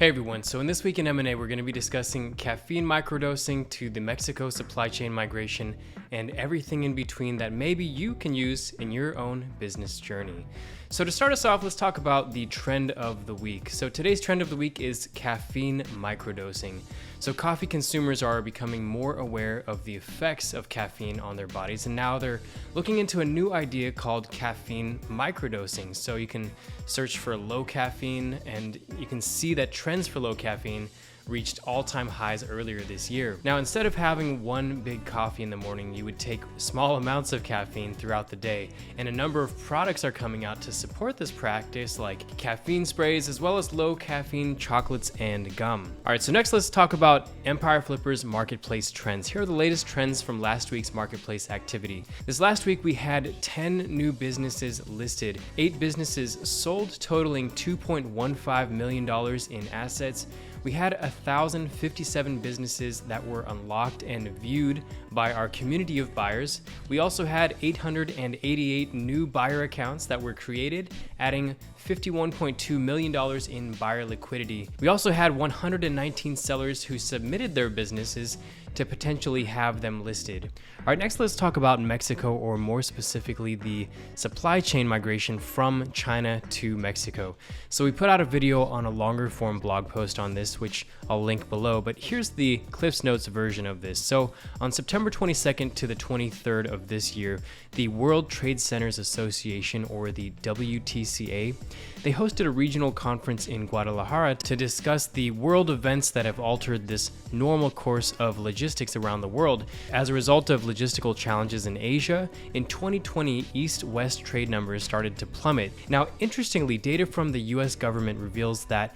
Hey everyone, so in this week in M&A, we're going to be discussing caffeine microdosing to the Mexico supply chain migration and everything in between that maybe you can use in your own business journey. So to start us off, let's talk about the trend of the week. So today's trend of the week is caffeine microdosing. So coffee consumers are becoming more aware of the effects of caffeine on their bodies, and now they're looking into a new idea called caffeine microdosing. So you can search for low caffeine, and you can see that trends for low caffeine reached all-time highs earlier this year. Now, instead of having one big coffee in the morning, you would take small amounts of caffeine throughout the day, and a number of products are coming out to support this practice, like caffeine sprays, as well as low caffeine chocolates and gum. All right, so next let's talk about Empire Flipper's marketplace trends. Here are the latest trends from last week's marketplace activity. This last week we had 10 new businesses listed, 8 businesses sold, totaling $2.15 million in assets. We had 1,057 businesses that were unlocked and viewed by our community of buyers. We also had 888 new buyer accounts that were created, adding $51.2 million in buyer liquidity. We also had 119 sellers who submitted their businesses to potentially have them listed. All right, next let's talk about Mexico, or more specifically, the supply chain migration from China to Mexico. So we put out a video on a longer form blog post on this, which I'll link below, but here's the Cliff's Notes version of this. So on September 22nd to the 23rd of this year, the World Trade Centers Association, or the WTCA, they hosted a regional conference in Guadalajara to discuss the world events that have altered this normal course of logistics around the world. As a result of logistical challenges in Asia, in 2020, East-West trade numbers started to plummet. Now, interestingly, data from the US government reveals that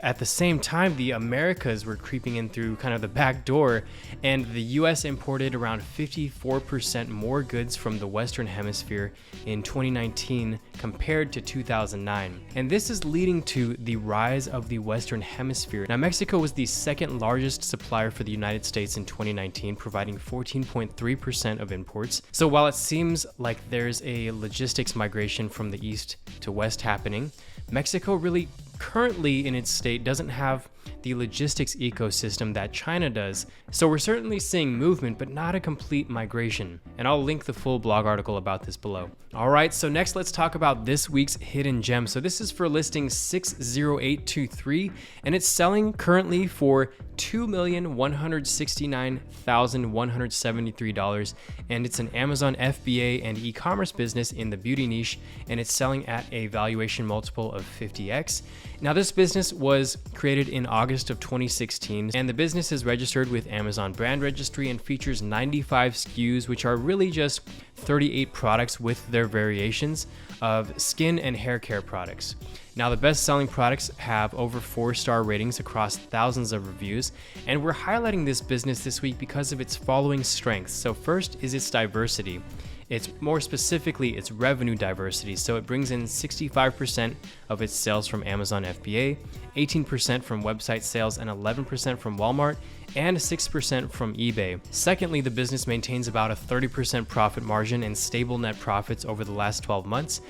at the same time, the Americas were creeping in through kind of the back door, and the US imported around 54% more goods from the Western Hemisphere in 2019 compared to 2009. And this is leading to the rise of the Western Hemisphere. Now, Mexico was the second largest supplier for the United States in 2019, providing 14.3% of imports. So while it seems like there's a logistics migration from the east to west happening, Mexico really currently in its state doesn't have the logistics ecosystem that China does. So we're certainly seeing movement, but not a complete migration. And I'll link the full blog article about this below. All right, so next let's talk about this week's hidden gem. So this is for listing 60823, and it's selling currently for $2,169,173, and it's an Amazon FBA and e-commerce business in the beauty niche, and it's selling at a valuation multiple of 50x. Now, this business was created in August of 2016, and the business is registered with Amazon Brand Registry and features 95 SKUs, which are really just 38 products with their variations of skin and hair care products. Now, the best-selling products have over 4-star ratings across thousands of reviews, and we're highlighting this business this week because of its following strengths. So first is its diversity. It's more specifically its revenue diversity. So it brings in 65% of its sales from Amazon FBA, 18% from website sales, and 11% from Walmart, and 6% from eBay. Secondly, the business maintains about a 30% profit margin and stable net profits over the last 12 months.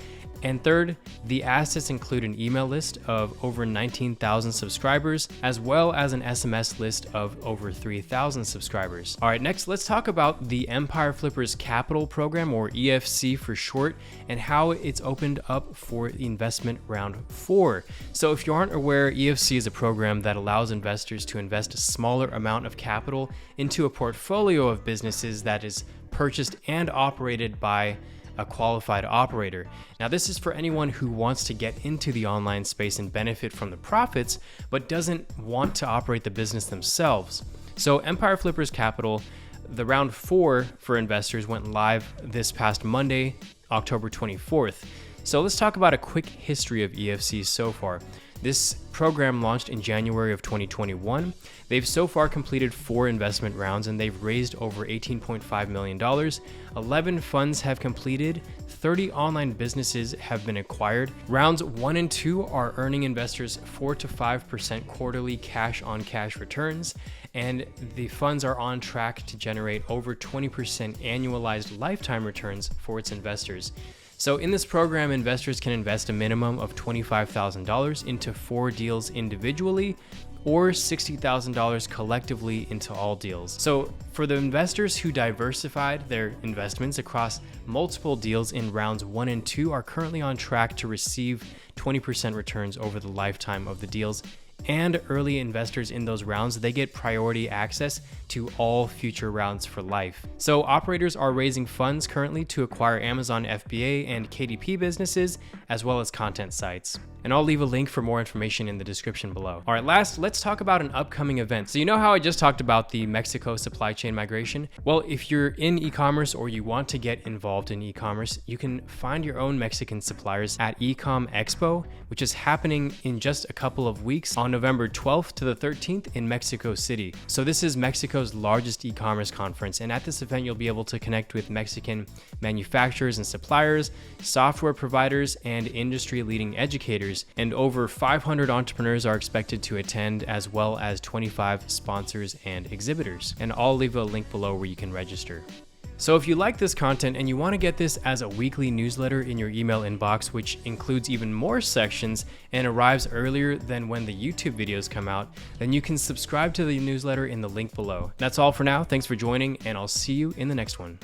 And third, the assets include an email list of over 19,000 subscribers, as well as an SMS list of over 3,000 subscribers. All right, next, let's talk about the Empire Flippers Capital Program, or EFC for short, and how it's opened up for investment round 4. So if you aren't aware, EFC is a program that allows investors to invest a smaller amount of capital into a portfolio of businesses that is purchased and operated by a qualified operator. Now, this is for anyone who wants to get into the online space and benefit from the profits, but doesn't want to operate the business themselves. So Empire Flippers Capital, the round 4 for investors, went live this past Monday, October 24th. So let's talk about a quick history of EFC so far. This program launched in January of 2021. They've so far completed 4 investment rounds, and they've raised over $18.5 million. 11 funds have completed, 30 online businesses have been acquired. Rounds 1 and 2 are earning investors 4 to 5% quarterly cash-on-cash returns, and the funds are on track to generate over 20% annualized lifetime returns for its investors. So in this program, investors can invest a minimum of $25,000 into 4 deals individually, or $60,000 collectively into all deals. So for the investors who diversified their investments across multiple deals in rounds 1 and 2 are currently on track to receive 20% returns over the lifetime of the deals. And early investors in those rounds, they get priority access to all future rounds for life. So operators are raising funds currently to acquire Amazon FBA and KDP businesses, as well as content sites. And I'll leave a link for more information in the description below. All right, last, let's talk about an upcoming event. So you know how I just talked about the Mexico supply chain migration? Well, if you're in e-commerce or you want to get involved in e-commerce, you can find your own Mexican suppliers at EcomExpo, which is happening in just a couple of weeks on November 12th to the 13th in Mexico City. So this is Mexico's largest e-commerce conference, and at this event you'll be able to connect with Mexican manufacturers and suppliers, software providers, and industry-leading educators. And over 500 entrepreneurs are expected to attend, as well as 25 sponsors and exhibitors. And I'll leave a link below where you can register. So if you like this content and you want to get this as a weekly newsletter in your email inbox, which includes even more sections and arrives earlier than when the YouTube videos come out, then you can subscribe to the newsletter in the link below. That's all for now. Thanks for joining, and I'll see you in the next one.